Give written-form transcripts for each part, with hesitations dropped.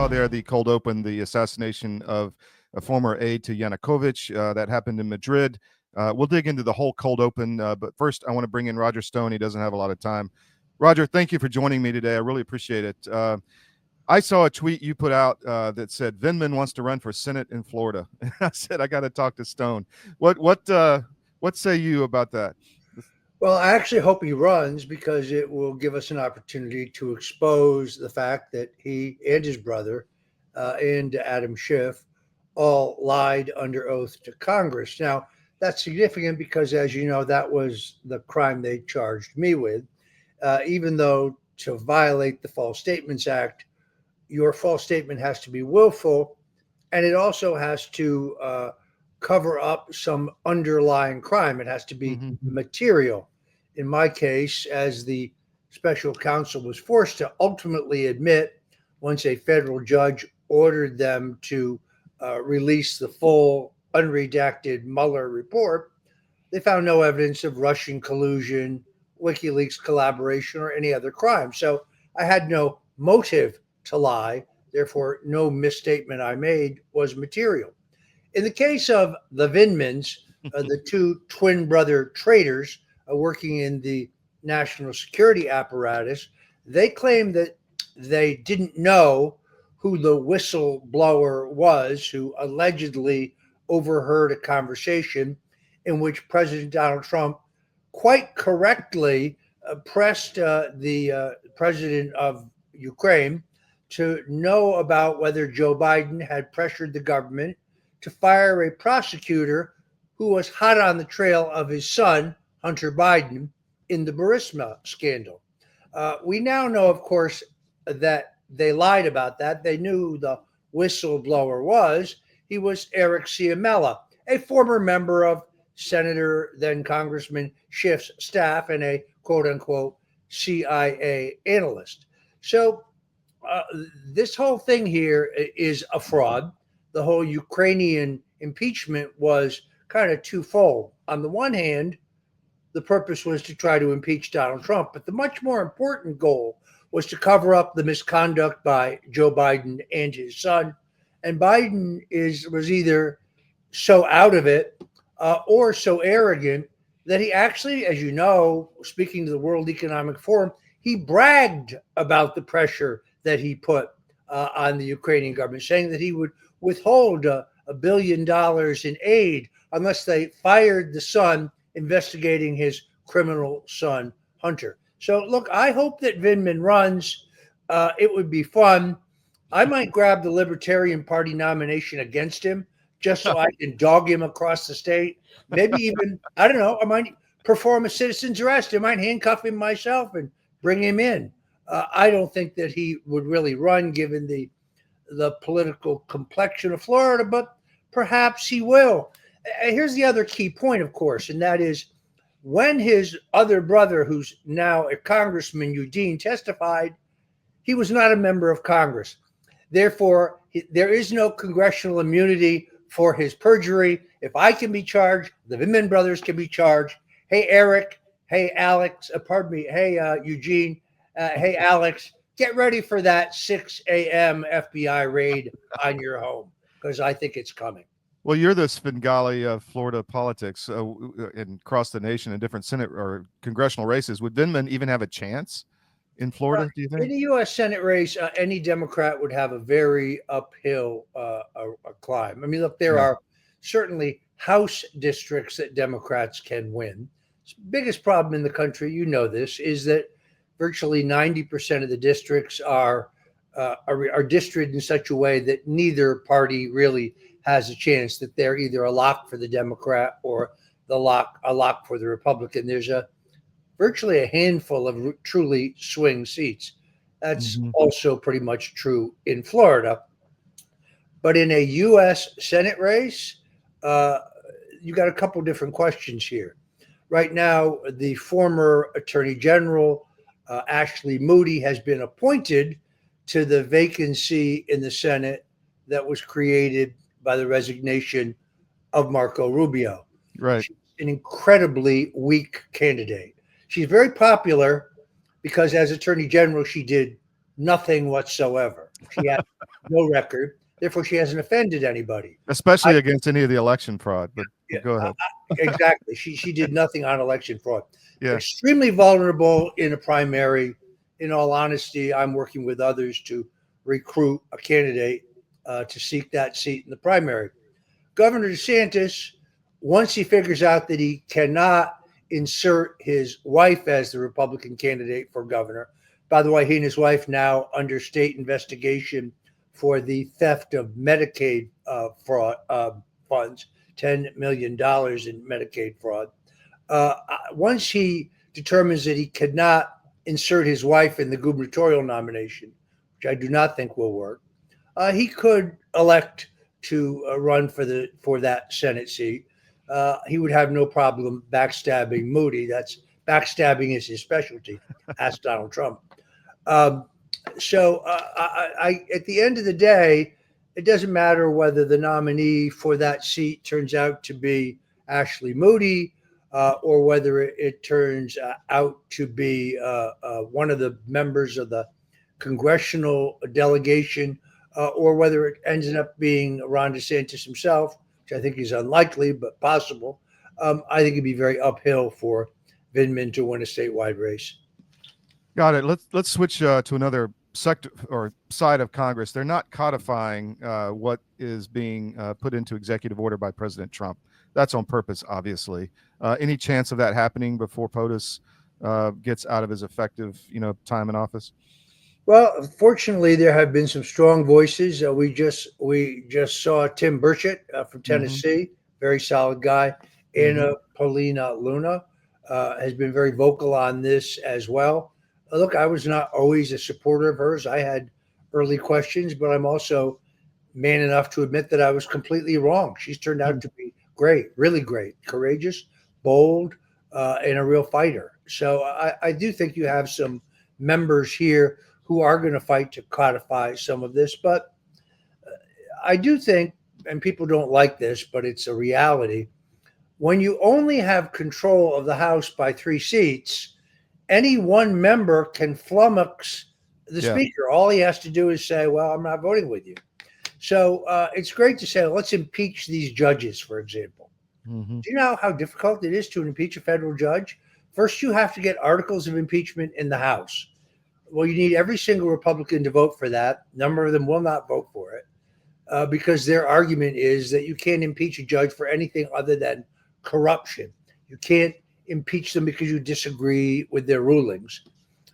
saw there the cold open, the assassination of a former aide to Yanukovych that happened in Madrid. We'll dig into the whole cold open, but first I want to bring in Roger Stone. He doesn't have a lot of time. Roger, thank you for joining me today. I really appreciate it. I saw a tweet you put out that said Vindman wants to run for Senate in Florida. And I said I got to talk to Stone. What say you about that? Well, I actually hope he runs because it will give us an opportunity to expose the fact that he and his brother and Adam Schiff all lied under oath to Congress. Now, that's significant because, as you know, that was the crime they charged me with, even though to violate the False Statements Act, your false statement has to be willful, and it also has to cover up some underlying crime. It has to be material. In my case, as the special counsel was forced to ultimately admit once a federal judge ordered them to release the full unredacted Mueller report, they found no evidence of Russian collusion, WikiLeaks collaboration, or any other crime. So I had no motive to lie. Therefore, no misstatement I made was material. In the case of the Vindmans, the two twin brother traitors working in the national security apparatus, they claim that they didn't know who the whistleblower was who allegedly overheard a conversation in which President Donald Trump quite correctly pressed the president of Ukraine to know about whether Joe Biden had pressured the government to fire a prosecutor who was hot on the trail of his son, Hunter Biden, in the Burisma scandal. We now know, of course, that they lied about that. They knew who the whistleblower was. He was Eric Ciamella, a former member of Senator, then Congressman Schiff's staff and a quote-unquote CIA analyst. So this whole thing here is a fraud. The whole Ukrainian impeachment was kind of twofold. On the one hand, the purpose was to try to impeach Donald Trump, but the much more important goal was to cover up the misconduct by Joe Biden and his son. And Biden was either so out of it or so arrogant that he actually, as you know, speaking to the World Economic Forum, he bragged about the pressure that he put on the Ukrainian government, saying that he would withhold $1 billion in aid unless they fired the son investigating his criminal son, Hunter. So, look, I hope that Vindman runs. It would be fun. I might grab the Libertarian Party nomination against him just so I can dog him across the state. Maybe even, I don't know, I might perform a citizen's arrest. I might handcuff him myself and bring him in. I don't think that he would really run given the political complexion of Florida, but perhaps he will. Here's the other key point, of course, and that is when his other brother, who's now a congressman, Eugene, testified, he was not a member of Congress. Therefore, there is no congressional immunity for his perjury. If I can be charged, the Vindman brothers can be charged. Hey, Eric. Hey, Alex. Hey, Eugene. Hey, Alex. Get ready for that 6 a.m. FBI raid on your home because I think it's coming. Well, you're the Svengali of Florida politics and across the nation in different Senate or congressional races. Would Vindman even have a chance in Florida, do you think? In the U.S. Senate race, any Democrat would have a very uphill climb. I mean, look, there are certainly House districts that Democrats can win. The biggest problem in the country, you know this, is that virtually 90% of the districts are districted in such a way that neither party really has a chance, that they're either a lock for the Democrat or a lock for the Republican. There's virtually a handful of truly swing seats. That's also pretty much true in Florida. But in a U.S. Senate race, you got a couple different questions here. Right now, the former Attorney General, Ashley Moody, has been appointed to the vacancy in the Senate that was created by the resignation of Marco Rubio. Right. She's an incredibly weak candidate. She's very popular because as Attorney General, she did Nothing whatsoever. She has no record. Therefore, she hasn't offended anybody. especially against any of the election fraud. But Yeah, go ahead. exactly. She did nothing on election fraud. Yeah. Extremely vulnerable in a primary. In all honesty, I'm working with others to recruit a candidate to seek that seat in the primary. Governor DeSantis, once he figures out that he cannot insert his wife as the Republican candidate for governor. By the way, he and his wife now under state investigation for the theft of Medicaid fraud funds, $10 million in Medicaid fraud. Once he determines that he cannot insert his wife in the gubernatorial nomination, which I do not think will work, he could elect to run for that Senate seat. He would have no problem backstabbing Moody. That's backstabbing is his specialty. Ask Donald Trump. At the end of the day, it doesn't matter whether the nominee for that seat turns out to be Ashley Moody or whether it turns out to be one of the members of the congressional delegation or whether it ends up being Ron DeSantis himself, which I think is unlikely but possible. I think it'd be very uphill for Vindman to win a statewide race. Got it. Let's switch to another sector or side of Congress. They're not codifying what is being put into executive order by President Trump. That's on purpose, obviously. Any chance of that happening before POTUS gets out of his effective, time in office? Well, fortunately, there have been some strong voices. We just saw Tim Burchett from Tennessee, very solid guy. Anna Paulina Luna has been very vocal on this as well. Look, I was not always a supporter of hers. I had early questions, but I'm also man enough to admit that I was completely wrong. She's turned out to be great, really great, courageous, bold, and a real fighter. So I do think you have some members here who are going to fight to codify some of this. But I do think, and people don't like this, but it's a reality, when you only have control of the House by 3 seats, any one member can flummox the speaker. All he has to do is say, well, I'm not voting with you. So it's great to say, let's impeach these judges, for example. Do you know how difficult it is to impeach a federal judge? First, you have to get articles of impeachment in the House. Well, you need every single Republican to vote for that. A number of them will not vote for it because their argument is that you can't impeach a judge for anything other than corruption. You can't impeach them because you disagree with their rulings.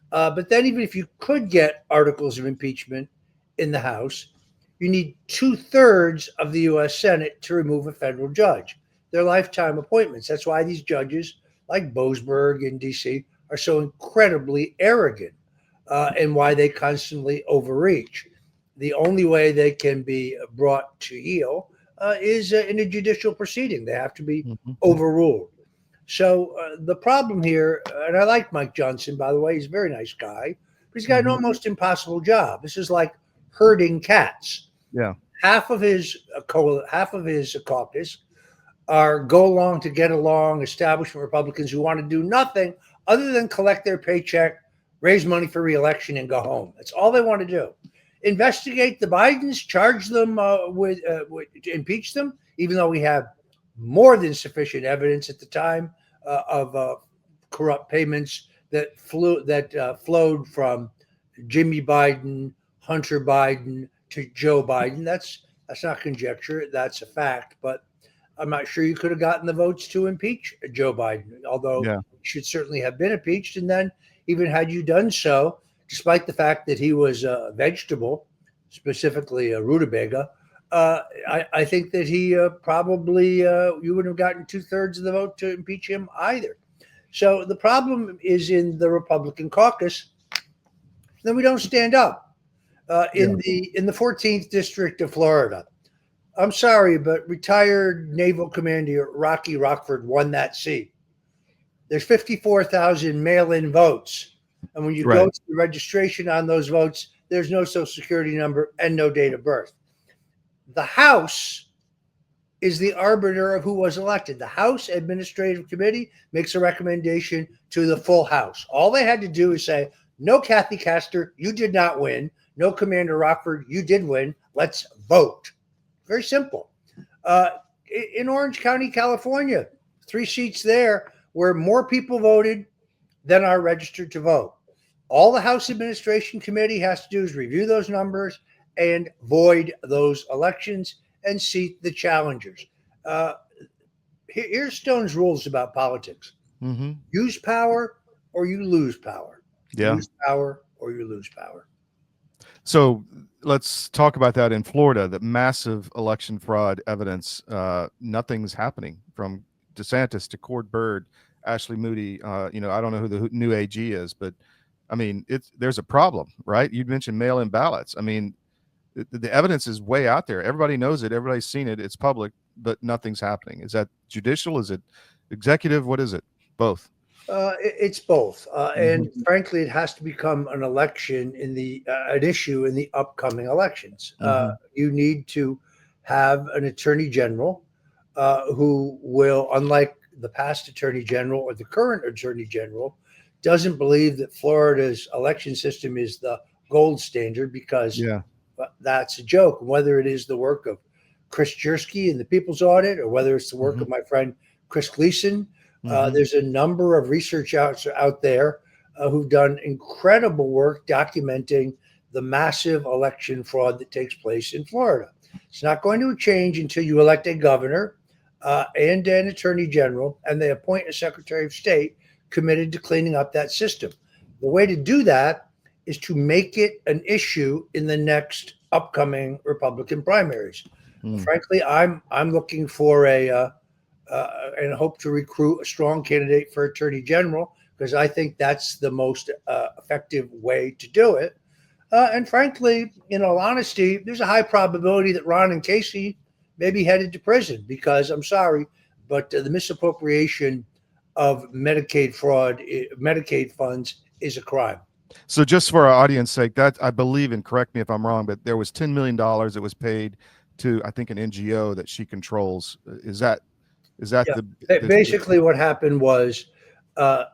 But then even if you could get articles of impeachment in the House, you need 2/3 of the U.S. Senate to remove a federal judge. They're lifetime appointments. That's why these judges like Boasberg in D.C. are so incredibly arrogant and why they constantly overreach. The only way they can be brought to heel is in a judicial proceeding. They have to be overruled. So the problem here, and I like Mike Johnson, by the way, he's a very nice guy, but he's got an almost impossible job. This is like herding cats. Yeah. Half of his caucus are go along to get along establishment Republicans who want to do nothing other than collect their paycheck, raise money for re-election, and go home. That's all they want to do. Investigate the Bidens, charge them with impeach them, even though we have more than sufficient evidence at the time of corrupt payments that flowed from Jimmy Biden, Hunter Biden to Joe Biden. That's not conjecture. That's a fact. But I'm not sure you could have gotten the votes to impeach Joe Biden, although he should certainly have been impeached. And then even had you done so, despite the fact that he was a vegetable, specifically a rutabaga, I think that he probably you wouldn't have gotten 2/3 of the vote to impeach him either. So the problem is in the Republican caucus. Then we don't stand up in the 14th district of Florida. I'm sorry, but retired Naval Commander Rocky Rockford won that seat. There's 54,000 mail-in votes. And when you go to the registration on those votes, there's no social security number and no date of birth. The House is the arbiter of who was elected. The House Administrative Committee makes a recommendation to the full House. All they had to do is say, No, Kathy Castor, you did not win. No, Commander Rockford, you did win. Let's vote. Very simple. In Orange County, California, 3 seats there where more people voted than are registered to vote. All the House Administration Committee has to do is review those numbers and void those elections and seat the challengers. Here's Stone's rules about politics. Mm-hmm. Use power or you lose power. Yeah. Use power or you lose power. So let's talk about that in Florida, the massive election fraud evidence. Nothing's happening from DeSantis to Cord Bird, Ashley Moody. I don't know who the new AG is, but I mean, there's a problem, right? You mentioned mail-in ballots. I mean, the evidence is way out there. Everybody knows it. Everybody's seen it. It's public, but nothing's happening. Is that judicial? Is it executive? What is it? Both. It's both, and frankly, it has to become an election an issue in the upcoming elections. You need to have an attorney general who will, unlike the past attorney general or the current attorney general, doesn't believe that Florida's election system is the gold standard, because that's a joke. Whether it is the work of Chris Jersky in the People's Audit, or whether it's the work of my friend Chris Gleason. There's a number of research out there who've done incredible work documenting the massive election fraud that takes place in Florida. It's not going to change until you elect a governor and an attorney general, and they appoint a secretary of state committed to cleaning up that system. The way to do that is to make it an issue in the next upcoming Republican primaries. Frankly, I'm looking for and hope to recruit a strong candidate for attorney general, because I think that's the most effective way to do it. And frankly, in all honesty, there's a high probability that Ron and Casey may be headed to prison, because I'm sorry, but the misappropriation of Medicaid funds is a crime. So just for our audience sake, that I believe, and correct me if I'm wrong, but there was $10 million that was paid to, I think, an NGO that she controls. Is that basically what happened was $10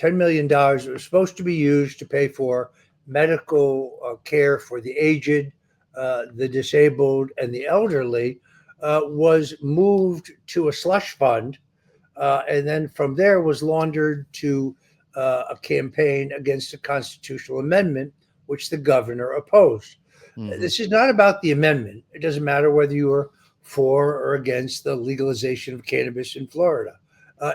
million was supposed to be used to pay for medical care for the aged, the disabled, and the elderly, was moved to a slush fund, and then from there was laundered to a campaign against a constitutional amendment, which the governor opposed. This is not about the amendment. It doesn't matter whether you are for or against the legalization of cannabis in Florida.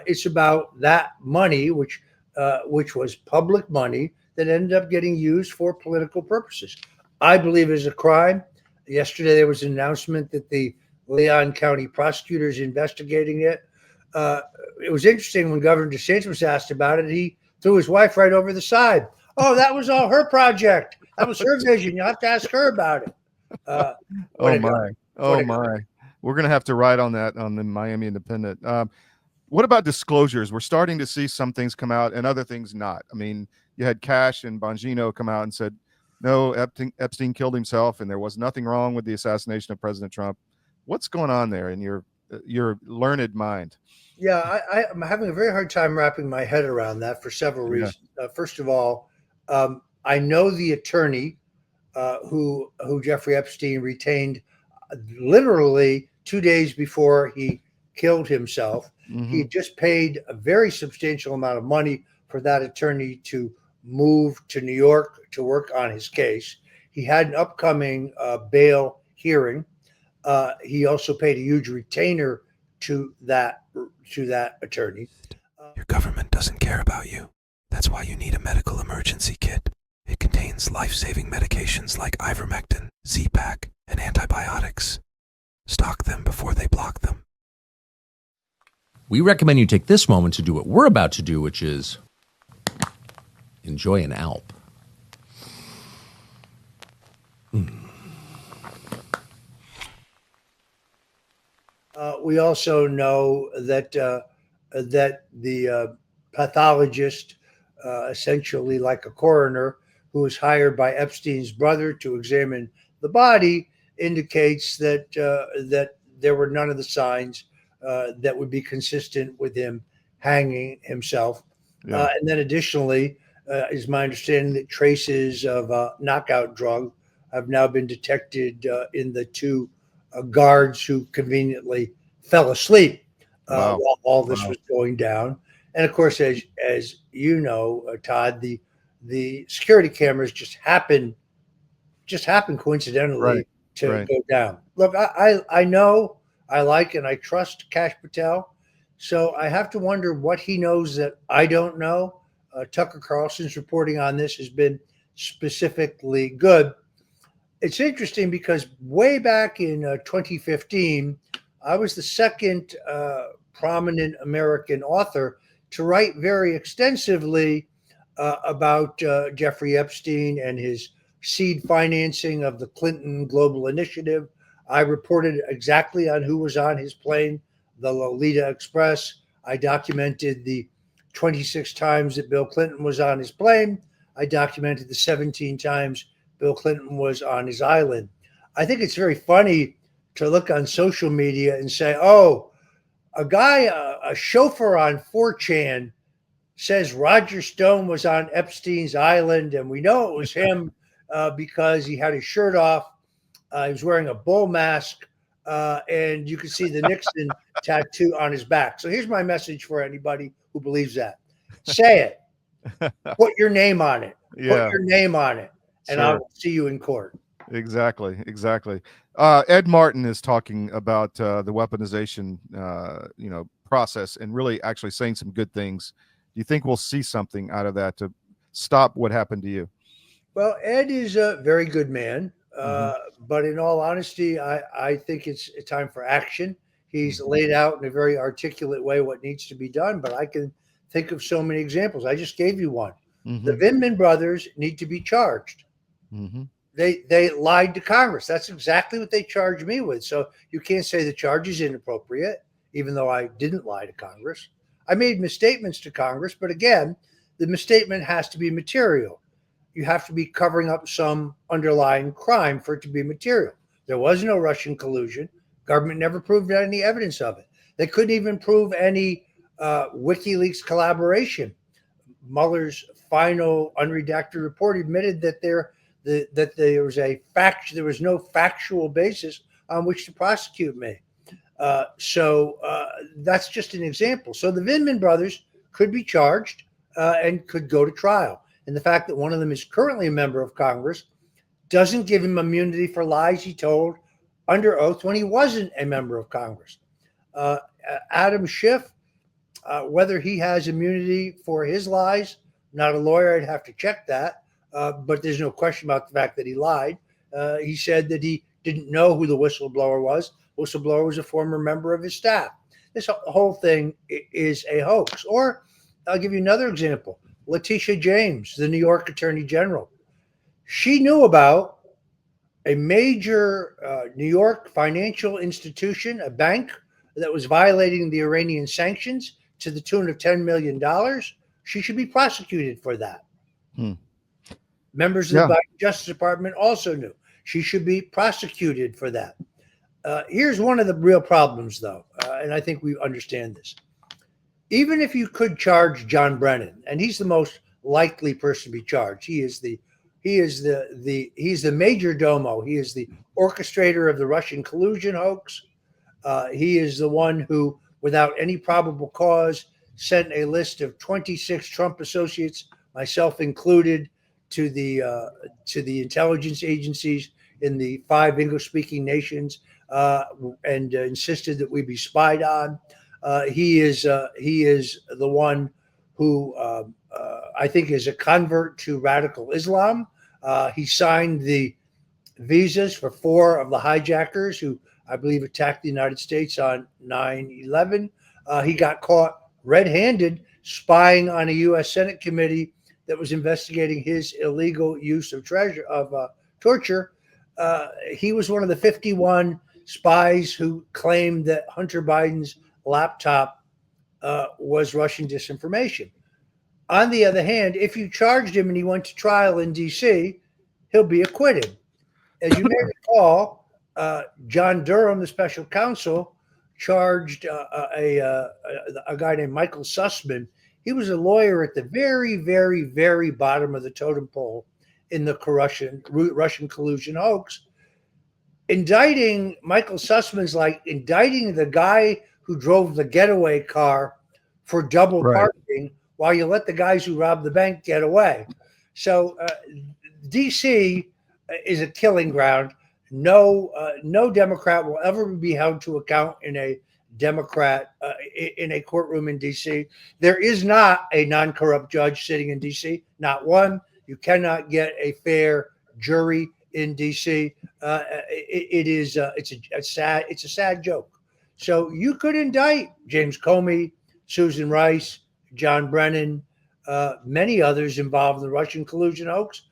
It's about that money, which was public money that ended up getting used for political purposes. I believe is a crime. Yesterday, there was an announcement that the Leon County prosecutor is investigating it. It was interesting when Governor DeSantis was asked about it. He threw his wife right over the side. Oh, that was all her project. That was her vision. You'll have to ask her about it. Oh my. We're going to have to write on that on the Miami Independent. What about disclosures? We're starting to see some things come out and other things not. I mean, you had Cash and Bongino come out and said, no, Epstein killed himself and there was nothing wrong with the assassination of President Trump. What's going on there in your learned mind? Yeah, I'm having a very hard time wrapping my head around that for several reasons. First of all, I know the attorney who Jeffrey Epstein retained literally 2 days before he killed himself. He just paid a very substantial amount of money for that attorney to move to New York to work on his case. He had an upcoming bail hearing. He also paid a huge retainer to that attorney. Your government doesn't care about you. That's why you need a medical emergency kit. It contains life-saving medications like ivermectin, Z-Pak, and antibiotics. Stock them before they block them. We recommend you take this moment to do what we're about to do, which is enjoy an Alp. We also know that the pathologist, essentially like a coroner, who was hired by Epstein's brother to examine the body, indicates that there were none of the signs that would be consistent with him hanging himself. And then additionally, is my understanding that traces of a knockout drug have now been detected in the two guards who conveniently fell asleep Wow. while all this Wow. was going down. And of course, as you know, Todd, the security cameras just happened Right. coincidentally to Right. go down. Look, I know, I like, and I trust Cash Patel, so I have to wonder what he knows that I don't know. Tucker Carlson's reporting on this has been specifically good. It's interesting because way back in 2015, I was the second prominent American author to write very extensively about Jeffrey Epstein and his seed financing of the Clinton Global Initiative. I reported exactly on who was on his plane, the Lolita Express. I documented the 26 times that Bill Clinton was on his plane. I documented the 17 times Bill Clinton was on his island. I think it's very funny to look on social media and say, oh, a guy, a chauffeur on 4chan says Roger Stone was on Epstein's island, and we know it was him because he had his shirt off. He was wearing a bull mask, and you can see the Nixon tattoo on his back. So here's my message for anybody who believes that. Say it. Put your name on it. Yeah. Put your name on it, and Sure. I'll see you in court. Exactly. Exactly. Ed Martin is talking about the weaponization, process, and really actually saying some good things. Do you think we'll see something out of that to stop what happened to you? Well, Ed is a very good man, Mhm. but in all honesty, I think it's time for action. He's Mhm. laid out in a very articulate way what needs to be done, but I can think of so many examples. I just gave you one. The Mhm. Vindman brothers need to be charged. Mhm. They lied to Congress. That's exactly what they charged me with. So you can't say the charge is inappropriate, even though I didn't lie to Congress. I made misstatements to Congress, but again, the misstatement has to be material. You have to be covering up some underlying crime for it to be material. There was no Russian collusion. Government never proved any evidence of it. They couldn't even prove any WikiLeaks collaboration. Mueller's final unredacted report admitted that there was no factual basis on which to prosecute me. So that's just an example. So the Vindman brothers could be charged and could go to trial. And the fact that one of them is currently a member of Congress doesn't give him immunity for lies he told under oath when he wasn't a member of Congress. Uh, Adam Schiff, whether he has immunity for his lies, not a lawyer, I'd have to check that. But there's no question about the fact that he lied. He said that he didn't know who the whistleblower was. Whistleblower was a former member of his staff. This whole thing is a hoax. Or I'll give you another example. Letitia James, the New York Attorney General. She knew about a major New York financial institution, a bank that was violating the Iranian sanctions to the tune of $10 million. She should be prosecuted for that. Hmm. Members of the Justice Department also knew. She should be prosecuted for that. Here's one of the real problems, though, and I think we understand this. Even if you could charge John Brennan, and he's the most likely person to be charged, he's the major domo. He is the orchestrator of the Russian collusion hoax. He is the one who, without any probable cause, sent a list of 26 Trump associates, myself included, to the intelligence agencies in the 5 English-speaking nations, and insisted that we be spied on. He is the one who I think is a convert to radical Islam. He signed the visas for 4 of the hijackers who I believe attacked the United States on 9/11. He got caught red-handed spying on a U.S. Senate committee that was investigating his illegal use of torture. He was one of the 51 spies who claimed that Hunter Biden's laptop was Russian disinformation. On the other hand, if you charged him and he went to trial in D.C., he'll be acquitted. As you may recall, John Durham, the special counsel, charged a guy named Michael Sussman He was a lawyer at the very, very, very bottom of the totem pole in the Russian collusion hoax. Indicting Michael Sussman's like indicting the guy who drove the getaway car for double Right. parking while you let the guys who robbed the bank get away. So DC is a killing ground. No Democrat will ever be held to account in a courtroom in DC. There is not a non-corrupt judge sitting in DC. Not one. You cannot get a fair jury in DC. It's a sad joke. So you could indict James Comey, Susan Rice, John Brennan, many others involved in the Russian collusion hoax.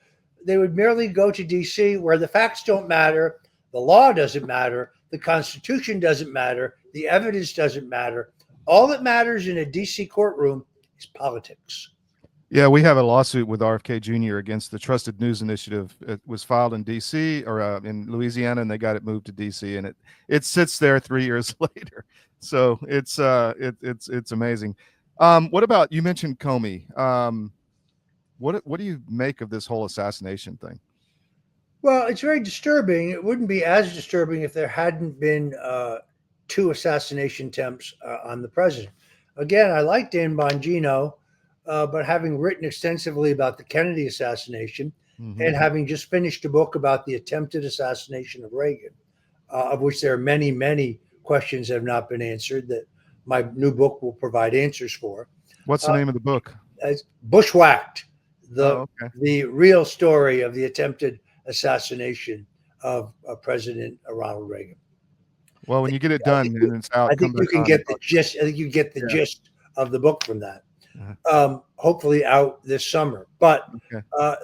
They would merely go to DC where the facts don't matter, the law doesn't matter, the Constitution doesn't matter, the evidence doesn't matter. All that matters in a DC courtroom is politics. Yeah, we have a lawsuit with RFK Jr. against the Trusted News Initiative. It was filed in D.C. or in Louisiana, and they got it moved to D.C. and it sits there 3 years later. So it's amazing. What about, you mentioned Comey? What do you make of this whole assassination thing? Well, it's very disturbing. It wouldn't be as disturbing if there hadn't been 2 assassination attempts on the president. Again, I like Dan Bongino. But having written extensively about the Kennedy assassination and having just finished a book about the attempted assassination of Reagan, of which there are many, many questions that have not been answered that my new book will provide answers for. What's the name of the book? Bushwhacked, the real story of the attempted assassination of President Ronald Reagan. Well, when you get it done and it's out, I think you can get the gist. I think you get the gist of the book from that. Hopefully out this summer. But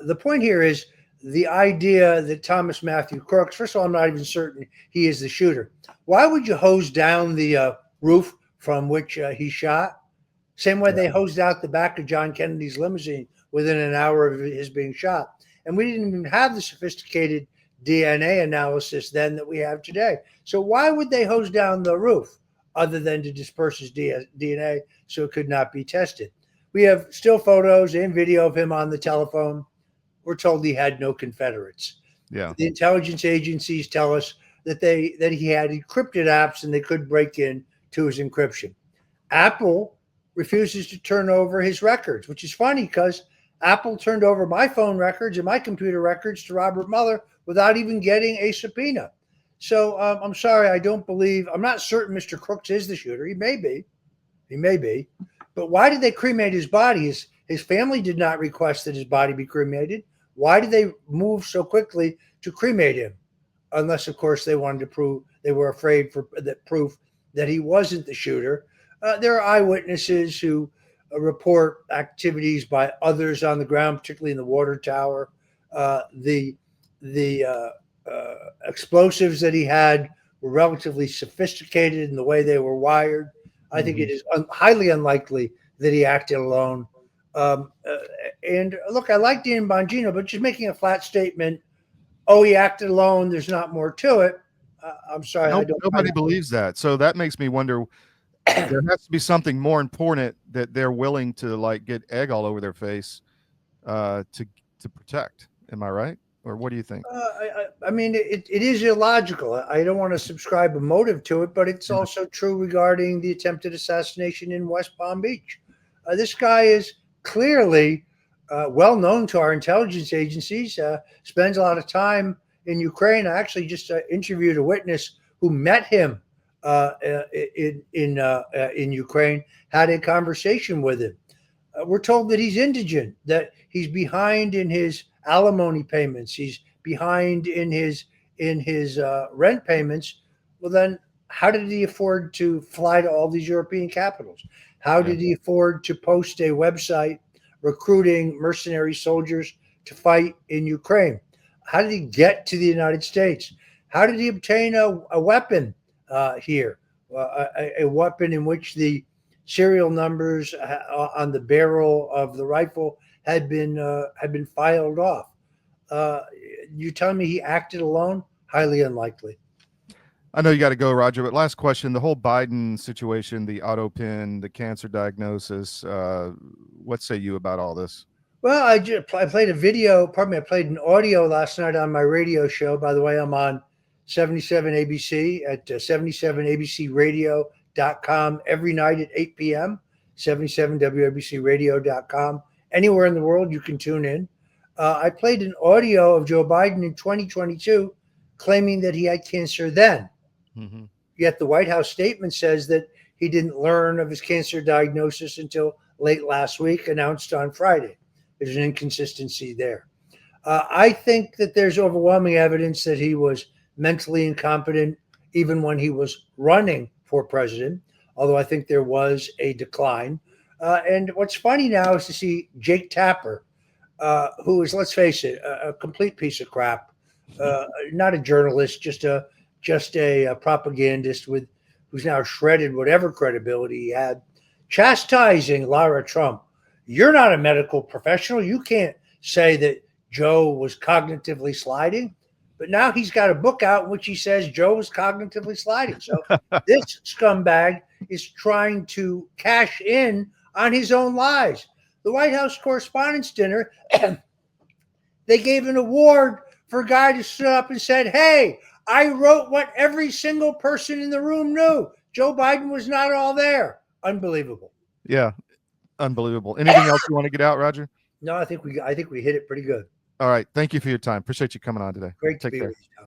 the point here is the idea that Thomas Matthew Crooks, first of all, I'm not even certain he is the shooter. Why would you hose down the roof from which he shot? Same way they hosed out the back of John Kennedy's limousine within an hour of his being shot. And we didn't even have the sophisticated DNA analysis then that we have today. So why would they hose down the roof other than to disperse his DNA so it could not be tested? We have still photos and video of him on the telephone. We're told he had no Confederates. Yeah. The intelligence agencies tell us that he had encrypted apps and they could break in to his encryption. Apple refuses to turn over his records, which is funny because Apple turned over my phone records and my computer records to Robert Mueller without even getting a subpoena. So I'm sorry, I'm not certain Mr. Crooks is the shooter. He may be. But why did they cremate his body? His family did not request that his body be cremated. Why did they move so quickly to cremate him? Unless, of course, they wanted to prove, they were afraid for that proof that he wasn't the shooter. There are eyewitnesses who report activities by others on the ground, particularly in the water tower. The explosives that he had were relatively sophisticated in the way they were wired. I think it is highly unlikely that he acted alone. And look, I like Dan Bongino, but just making a flat statement, he acted alone, there's not more to it. I'm sorry. Nobody believes that. So that makes me wonder, there has to be something more important that they're willing to like get egg all over their face to protect. Am I right? Or what do you think? I mean, it is illogical. I don't want to subscribe a motive to it, but it's also true regarding the attempted assassination in West Palm Beach. This guy is clearly well known to our intelligence agencies, spends a lot of time in Ukraine. I actually just interviewed a witness who met him in Ukraine, had a conversation with him. We're told that he's indigent, that he's behind in his alimony payments, he's behind in his rent payments. Well, then how did he afford to fly to all these European capitals? How did he afford to post a website recruiting mercenary soldiers to fight in Ukraine? How did he get to the United States? How did he obtain a weapon here? A weapon in which the serial numbers on the barrel of the rifle had been filed off. You telling me he acted alone? Highly unlikely. I know you got to go, Roger, but last question. The whole Biden situation, the auto pin, the cancer diagnosis, what say you about all this? Well, I played a video, pardon me, I played an audio last night on my radio show. By the way, I'm on 77 ABC at 77abcradio.com every night at 8 p.m., 77wabcradio.com. Anywhere in the world you can tune in. I played an audio of Joe Biden in 2022 claiming that he had cancer then. Mm-hmm. Yet the White House statement says that he didn't learn of his cancer diagnosis until late last week, announced on Friday. There's an inconsistency there. I think that there's overwhelming evidence that he was mentally incompetent even when he was running for president, although I think there was a decline. And what's funny now is to see Jake Tapper, who is, let's face it, a complete piece of crap, not a journalist, just a propagandist who's now shredded whatever credibility he had, chastising Lara Trump. You're not a medical professional. You can't say that Joe was cognitively sliding. But now he's got a book out in which he says Joe was cognitively sliding. So this scumbag is trying to cash in on his own lies. The White House Correspondents' Dinner, they gave an award for a guy to stood up and said, hey, I wrote what every single person in the room knew. Joe Biden was not all there. Unbelievable. Yeah. Unbelievable. Anything else you want to get out, Roger? No, I think we hit it pretty good. All right. Thank you for your time. Appreciate you coming on today. Great to Take be care. with you.